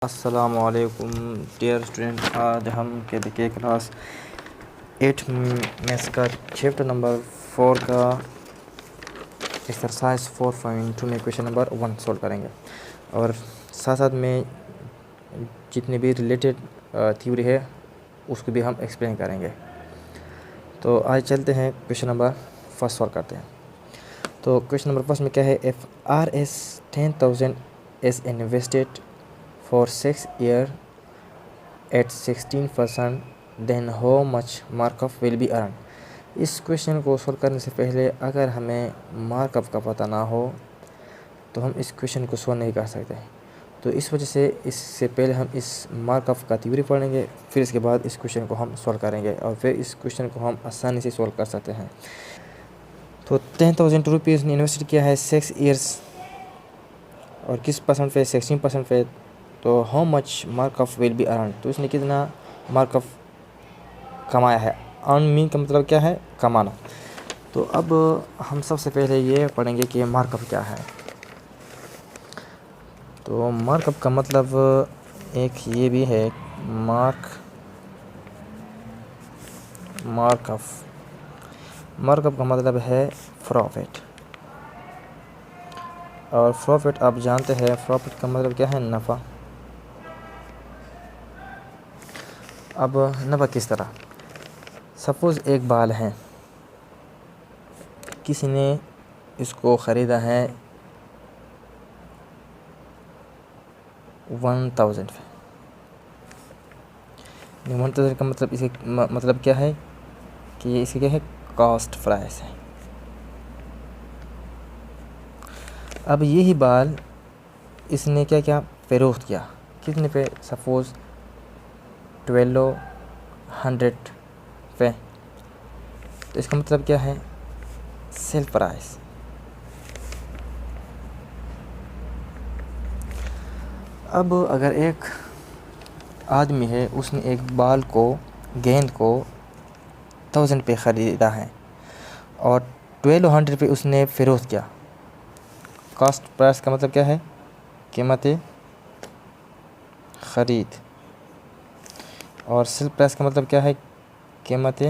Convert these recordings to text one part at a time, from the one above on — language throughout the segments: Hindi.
अस्सलामुअलैकुम डियर स्टूडेंट। आज हम के देखिए क्लास 8 मैथ्स का चैप्टर नंबर 4 का एक्सरसाइज 4.2 में क्वेश्चन नंबर 1 सॉल्व करेंगे और साथ साथ में जितनी भी रिलेटेड थ्योरी है उसको भी हम एक्सप्लेन करेंगे। तो आज चलते हैं क्वेश्चन नंबर फर्स्ट सॉल्व करते हैं। तो क्वेश्चन नंबर फर्स्ट में क्या है, if Rs 10,000 is invested for 6 years at 16%, then how much markup will be earned। इस क्वेश्चन को सॉल्व करने से पहले अगर हमें मार्कअप का पता ना हो तो हम इस क्वेश्चन को सॉल्व नहीं कर सकते। तो इस वजह से इससे पहले हम इस मार्कअप का थ्योरी पढ़ेंगे, फिर इसके बाद इस क्वेश्चन को हम सॉल्व करेंगे और फिर इस क्वेश्चन को हम आसानी से सॉल्व कर सकते हैं। तो 10,000 रुपीज़ ने इन्वेस्ट किया है 6 ईयर्स और किस परसेंट पे, 16% पे। तो how much markup will be earn, तो इसने कितना मार्कअप कमाया है। अर्न मीन का मतलब क्या है, कमाना। तो अब हम सबसे पहले ये पढ़ेंगे कि मार्कअप क्या है। तो मार्कअप का मतलब एक ये भी है, मार्कअप का मतलब है प्रॉफिट। और प्रॉफिट आप जानते हैं, प्रॉफिट का मतलब क्या है, नफ़ा। अब नफ़ा किस तरह, सपोज़ एक बाल है, किसी ने इसको ख़रीदा है 1,000 पे। 1,000 का मतलब इसे मतलब क्या है कि ये इसकी क्या है, कॉस्ट प्राइस है। अब यही बाल इसने क्या क्या फरोख्त किया, कितने पे, सपोज़ 1,200 पे। तो इसका मतलब क्या है, सेल प्राइस। अब अगर एक आदमी है, उसने एक बाल को, गेंद को 1,000 पे ख़रीदा है और 1,200 पे उसने फ़रोख्त किया। कॉस्ट प्राइस का मतलब क्या है, कीमत ख़रीद। और सेल प्राइस का मतलब क्या है, कीमत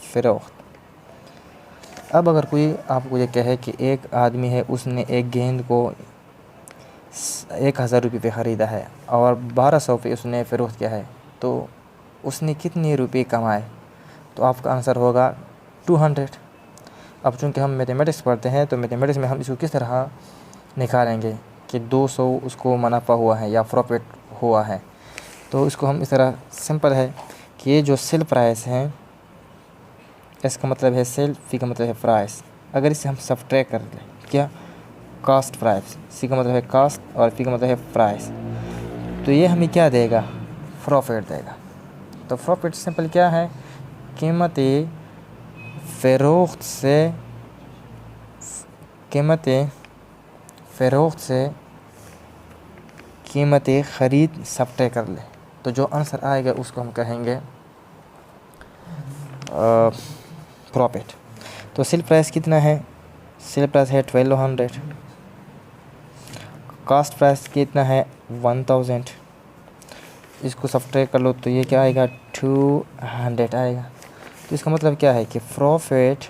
फ़रोख्त। अब अगर कोई आपको ये कहे कि एक आदमी है, उसने एक गेंद को 1,000 रुपये पे ख़रीदा है और 1,200 पे उसने फ़रोख्त किया है, तो उसने कितने रुपये कमाए। तो आपका आंसर होगा 200। अब चूँकि हम मैथमेटिक्स पढ़ते हैं तो मैथमेटिक्स में हम इसको किस तरह निकालेंगे कि 200 उसको मुनाफा हुआ है या प्रॉफिट हुआ है। तो इसको हम इस तरह, सिंपल है कि ये जो सेल प्राइस है, इसका मतलब है सेल, फी का मतलब है प्राइस। अगर इसे हम सब्ट्रैक्ट कर लें, क्या, कॉस्ट प्राइस, सी का मतलब है कॉस्ट और फी का मतलब है प्राइस, तो ये हमें क्या देगा, प्रॉफिट देगा। तो प्रॉफिट सिंपल क्या है, कीमत फ़रोख्त से कीमत ख़रीद सब्ट्रैक्ट कर ले, तो जो आंसर आएगा उसको हम कहेंगे प्रॉफिट। तो सेल प्राइस कितना है, सेल प्राइस है 1,200, कॉस्ट प्राइस कितना है 1,000, इसको सब्ट्रैक्ट कर लो तो ये क्या आएगा, 200 आएगा। तो इसका मतलब क्या है कि प्रॉफिट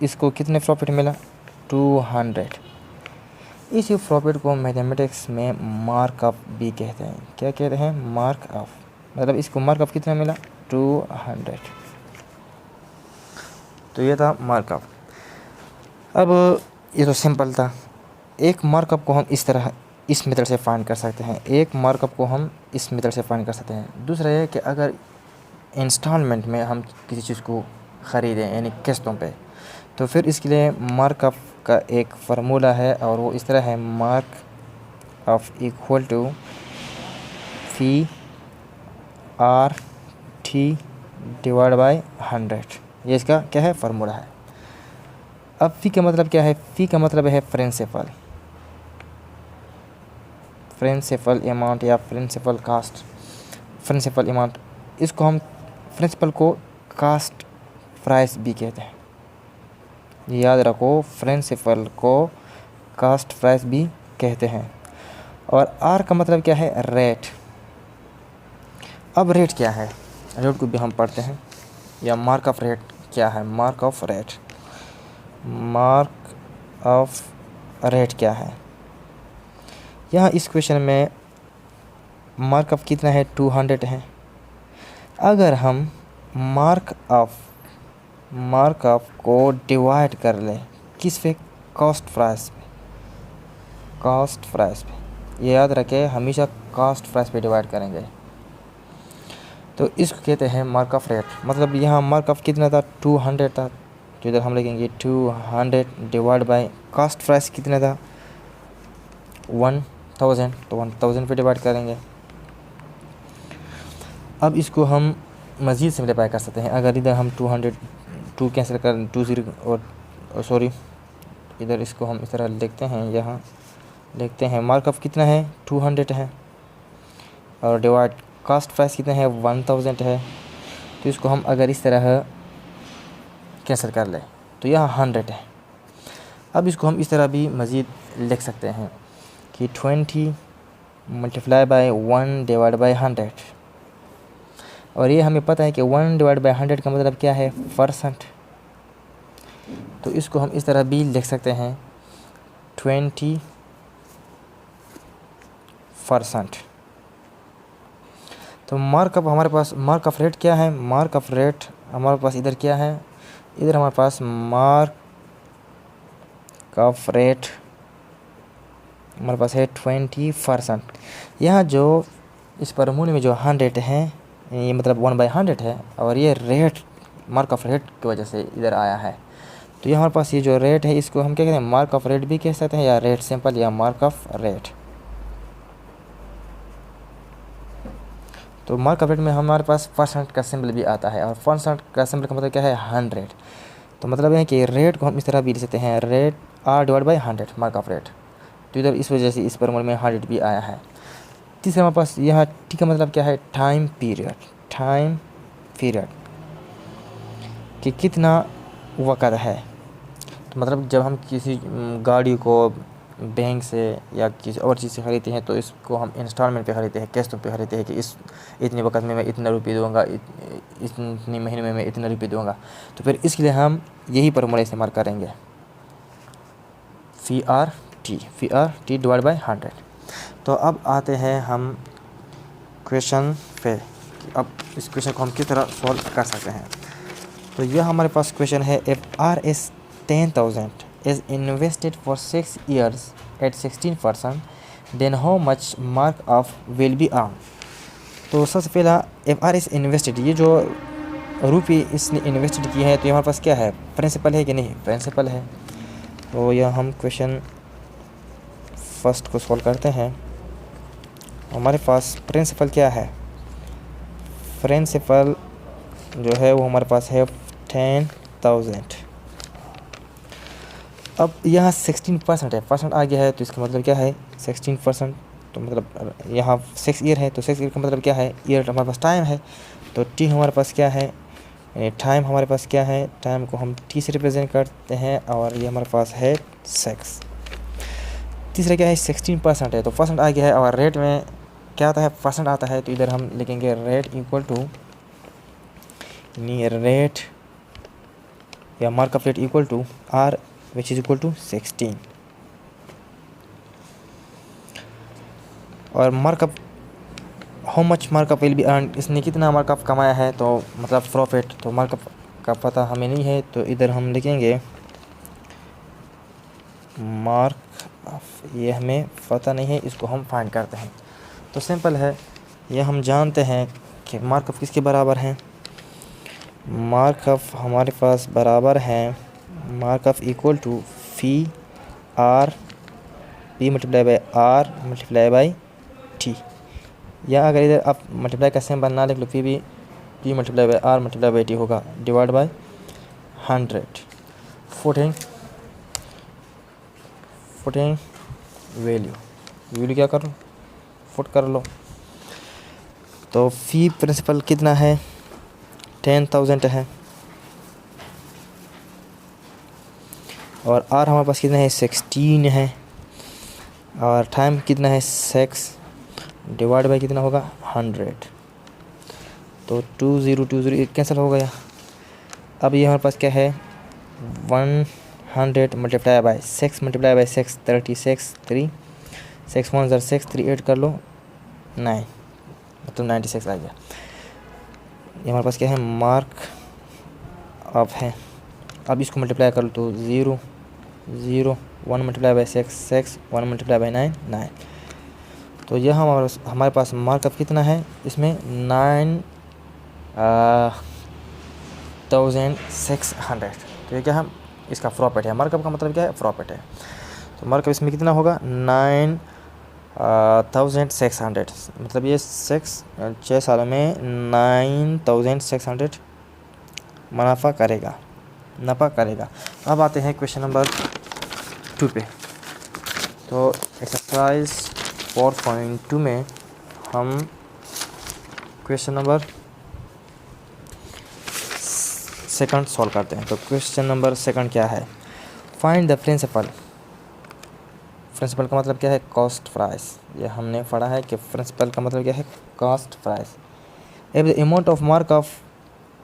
इसको कितने प्रॉफिट मिला, 200। इसी प्रॉफिट को मैथमेटिक्स में मार्कअप भी कहते हैं। क्या कहते हैं, मार्कअप। मतलब इसको मार्कअप कितना मिला, 200। तो ये था मार्कअप। अब ये तो सिंपल था। एक मार्कअप को हम इस मेथड से फाइंड कर सकते हैं, एक मार्कअप को हम इस मेथड से फाइंड कर सकते हैं। दूसरा ये कि अगर इंस्टॉलमेंट में हम किसी चीज़ को ख़रीदें, यानी किस्तों पे, तो फिर इसके लिए मार्कअप का एक फार्मूला है और वो इस तरह है, mark off equal to P R T divide by 100। ये इसका क्या है, फार्मूला है। अब फ़ी का मतलब क्या है, फ़ी का मतलब है प्रिंसिपल अमाउंट या प्रिंसिपल कास्ट, प्रिंसिपल अमाउंट। इसको हम प्रिंसिपल को कास्ट प्राइस भी कहते हैं। याद रखो, प्रिंसिपल को कास्ट प्राइस भी कहते हैं। और आर का मतलब क्या है, रेट। अब रेट क्या है, रेट को भी हम पढ़ते हैं, या मार्क ऑफ रेट क्या है, mark off rate. Mark off rate क्या है, यहाँ इस क्वेश्चन में मार्क ऑफ कितना है, 200 है। अगर हम मार्क ऑफ को डिवाइड कर लें किस पे, कॉस्ट प्राइस पे। कॉस्ट प्राइस पे, ये याद रखें, हमेशा कॉस्ट प्राइस पे डिवाइड करेंगे, तो इसको कहते हैं मार्क ऑफ रेट। मतलब यहाँ मार्क ऑफ कितना था, 200 था, तो इधर हम लिखेंगे 200 डिवाइड बाय कॉस्ट प्राइस कितना था, 1000, तो 1000 पे डिवाइड करेंगे। अब इसको हम मज़ीद सिम्प्लीफाई कर सकते हैं। अगर इधर हम 2 कैंसिल कर 20 और सॉरी इधर इसको हम इस तरह लिखते हैं, यहाँ लिखते हैं मार्क ऑफ कितना है, 200 है, और डिवाइड कॉस्ट प्राइस कितना है, 1000 है। तो इसको हम अगर इस तरह कैंसिल कर लें तो यहाँ 100 है। अब इसको हम इस तरह भी मज़ीद लिख सकते हैं कि 20 मल्टीप्लाई बाय 1 डिवाइड बाय 100, और ये हमें पता है कि 1 डिवाइड बाय 100 का मतलब क्या है, परसेंट। तो इसको हम इस तरह भी लिख सकते हैं 20%। तो मार्कअप हमारे पास, मार्क ऑफ रेट क्या है, मार्क ऑफ रेट हमारे पास इधर क्या है, इधर हमारे पास मार्क ऑफ रेट हमारे पास है 20%। यहाँ जो इस परमूल में जो 100 है, ये मतलब 1/100 है, और ये रेट मार्क ऑफ रेट की वजह से इधर आया है। तो ये हमारे पास ये जो रेट है, इसको हम क्या कहते हैं, मार्क ऑफ रेट भी कह सकते हैं, या रेट सिंपल, या मार्क ऑफ रेट। तो मार्क ऑफ रेट में हमारे पास परसेंट का सिंबल भी आता है, और परसेंट का सिंबल का मतलब क्या है, 100। तो मतलब है कि रेट को हम इस तरह भी लिख सकते हैं, rate R divide by 100 mark off rate. तो इधर इस वजह से इस परमूल में 100 भी आया है। तीसरा हमारे पास यहाँ टी का मतलब क्या है, टाइम पीरियड। टाइम पीरियड कि कितना वक़्त है। तो मतलब जब हम किसी गाड़ी को बैंक से या किसी और चीज़ से ख़रीदते हैं, तो इसको हम इंस्टॉलमेंट पे ख़रीदते हैं, किस्तों पे ख़रीदते हैं कि इस इतने वक्त में मैं इतना रुपये दूँगा, इतने महीने में मैं इतना रुपये दूँगा। तो फिर इसके लिए हम यही फॉर्मूला इस्तेमाल करेंगे, फ़ी आर टी डिवाइड बाई 100। तो अब आते हैं हम क्वेश्चन पे, अब इस क्वेश्चन को हम किस तरह सॉल्व कर सकते हैं। तो यह हमारे पास क्वेश्चन है, if R is 10,000 is invested for 6 years at 16%, then how much mark off will be earned। तो सबसे पहला एफ आर इस इन्वेस्टेड, ये जो रुपये इसने इन्वेस्टेड की है, तो हमारे पास क्या है, प्रिंसिपल है कि नहीं, प्रिंसिपल है। तो यह हम क्वेश्चन फर्स्ट को सॉल्व करते हैं। हमारे पास प्रिंसिपल क्या है, प्रिंसिपल जो है वो हमारे पास है 10,000। अब यहाँ 16% है, परसेंट आ गया है, तो इसका मतलब क्या है, 16%। तो मतलब यहाँ 6 ईयर है, तो 6 ईयर का मतलब क्या है, ईयर हमारे पास टाइम है, तो टी हमारे पास क्या है, टाइम हमारे पास क्या है, टाइम को हम टी से रिप्रेजेंट करते हैं, और ये हमारे पास है 6। तीसरा क्या है, 16% है, तो परसेंट आ गया है, और रेट में क्या आता है, परसेंट आता है, तो इधर हम लिखेंगे रेट इक्वल टू, रेट या mark off rate equal to R which is equal to 16। और markup, how much markup will be earn, इसने कितना मार्कअप कमाया है, तो मतलब प्रॉफिट। तो मार्कअप का पता हमें नहीं है, तो इधर हम लिखेंगे मार्कअप, ये हमें पता नहीं है, इसको हम फाइंड करते हैं। तो सिंपल है, ये हम जानते हैं कि मार्कअप किसके बराबर है, मार्कअप हमारे पास बराबर है, markup equal to P R P multiply by R multiply by T, या अगर इधर आप मल्टीप्लाई का सिंबल ना लिख लो, फिर भी P multiply by R multiply by T होगा, डिवाइड बाई 100। फुटिंग वैल्यू क्या कर लो, फुट कर लो। तो फ़ी प्रिंसिपल कितना है, 10,000 है, और आर हमारे पास कितना है, 16 है। और टाइम कितना है 6 डिवाइड बाई कितना होगा 100, तो 2020 कैंसिल हो गया। अब ये हमारे पास क्या है 100 मल्टीप्लाई बाई 6 मल्टीप्लाई बाई 6 36 3 6 1 6 3 8 कर लो 9, मतलब 96 आ गया। ये हमारे पास क्या है मार्क अप है। अब इसको मल्टीप्लाई कर लो तो 0 0 1 मल्टीप्लाई बाई 6 6 1 मल्टीप्लाई बाई 9 9। तो यह हमारे पास मार्कअप कितना है इसमें 9600। तो ये क्या है इसका प्रॉफिट है। मार्कअप का मतलब क्या है प्रॉफिट है। तो मार्कअप इसमें कितना होगा 9600, मतलब ये 6 सालों में 9600 मुनाफा करेगा, नफ़ा करेगा। अब आते हैं क्वेश्चन नंबर 2 पे। तो एक्सरसाइज 4.2 में हम क्वेश्चन नंबर 2 सॉल्व करते हैं। तो क्वेश्चन नंबर 2 क्या है, फाइंड द प्रिंसिपल। प्रिंसिपल का मतलब क्या है कॉस्ट प्राइस। ये हमने पढ़ा है कि प्रिंसिपल का मतलब क्या है cost price. If the amount of markup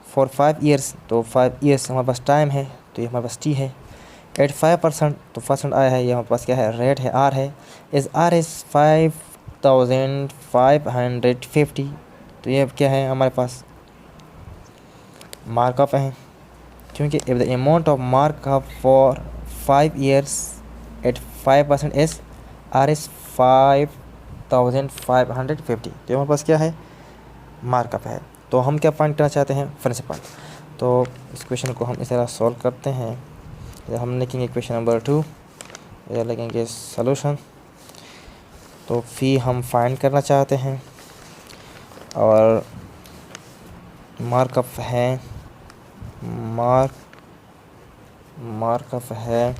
for 5 years, तो 5 ईयर्स हमारे पास टाइम है, तो ये हमारे पास टी है। एट 5%, तो परसेंट आया है, ये हमारे पास क्या है रेट है आर है। इस आर इज़ 5550, तो ये क्या है हमारे पास मार्कअप है, क्योंकि if the amount of markup for 5 years at 5% is R is 5550, तो हमारे पास क्या है मार्कअप है। तो हम क्या फाइंड करना चाहते हैं प्रिंसिपल। तो इस क्वेश्चन को हम इस तरह सॉल्व करते हैं। इधर हम लिखेंगे क्वेश्चन नंबर 2, इधर लिखेंगे सॉल्यूशन। तो फ़ी हम फाइंड करना चाहते हैं और मार्कअप है मार्कअप है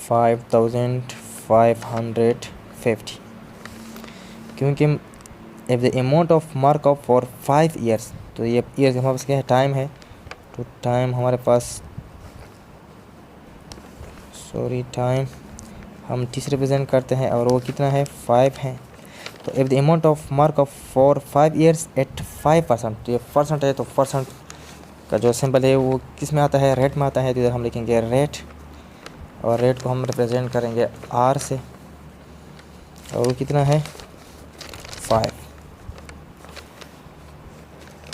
5550, क्योंकि if the amount of markup for 5 years, तो ये ईयर्स हमारे पास क्या है टाइम है, तो टाइम हमारे पास टाइम हम टी से रिप्रेजेंट करते हैं और वो कितना है 5 है। तो if the amount of markup for 5 years at 5%, तो ये परसेंट है, तो परसेंट का जो सिंबल है वो किस में आता है रेट में आता है। तो इधर हम लिखेंगे रेट, और रेट को हम रिप्रेजेंट करेंगे आर से, और वो कितना है 5।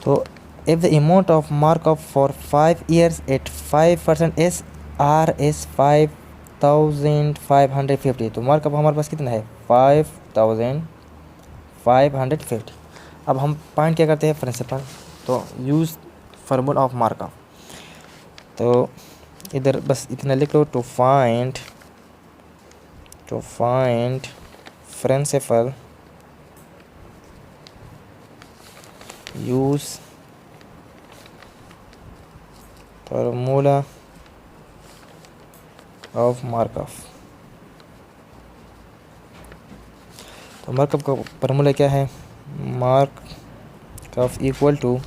तो if the amount of markup for 5 years at 5% is R is 5550, तो मार्कअप हमारे पास कितना है 5550। अब हम फाइंड क्या करते हैं प्रिंसिपल, तो यूज़ फार्मूला ऑफ मार्कअप। तो इधर बस इतना लिख लो, to find principal use formula of markup. तो मार्कअप का फार्मूला क्या है, markup equal to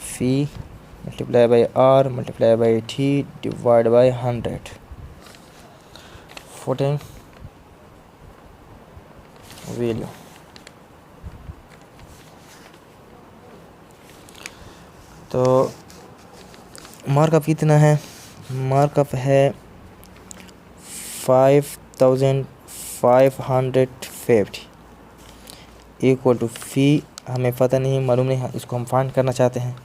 P multiply by R multiply by T divide by 100, 14 value. तो मार्कअप कितना है, मार्कअप है 5550 इक्वल टू फ़ी हमें पता नहीं मालूम नहीं, इसको हम फाइंड करना चाहते हैं।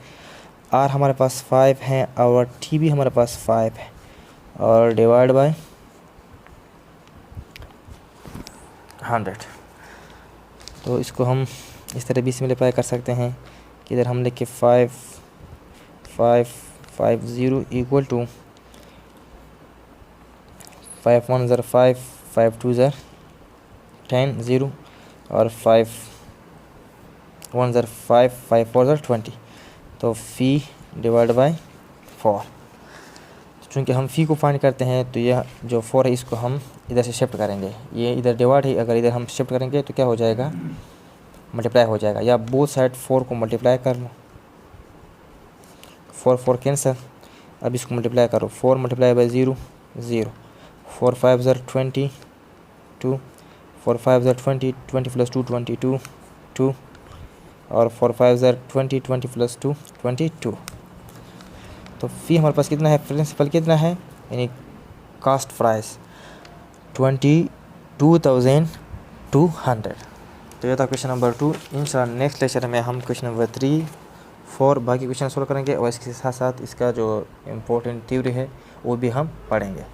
आर हमारे पास 5 है और टी भी हमारे पास 5 है, और डिवाइड बाय 100। तो इसको हम इस तरह 20 मल्टीप्लाई कर सकते हैं कि इधर हम लिख के 5550 इक्वल टू 5 1 ज़र 5 5 2 ज़र 10 0 और 5 1 ज़र 5 5 4 ज़र 20। तो फ़ी डिवाइड बाय 4। चूँकि हम फ़ी को फाइंड करते हैं, तो यह जो 4 है इसको हम इधर से शिफ्ट करेंगे। ये इधर डिवाइड है, अगर इधर हम शिफ्ट करेंगे तो क्या हो जाएगा मल्टीप्लाई हो जाएगा, या बोथ साइड 4 को मल्टीप्लाई कर लो, 4 4 कैंसिल। अब इसको मल्टीप्लाई करो, 4 multiply by 0 0, 4 5 are 20, 2, 4 5 are 20, 20 plus 2 22, 2, और 4 5 are 20, 20 plus 2 22। तो फ़ी हमारे पास कितना है, प्रिंसिपल कितना है, यानी कास्ट प्राइस 22,200। तो ये था क्वेश्चन नंबर 2। इंशाल्लाह नेक्स्ट लेक्चर में हम क्वेश्चन नंबर 3, 4 बाकी क्वेश्चन सोल्व करेंगे और इसके साथ साथ इसका जो इम्पोर्टेंट थ्योरी है वो भी हम पढ़ेंगे।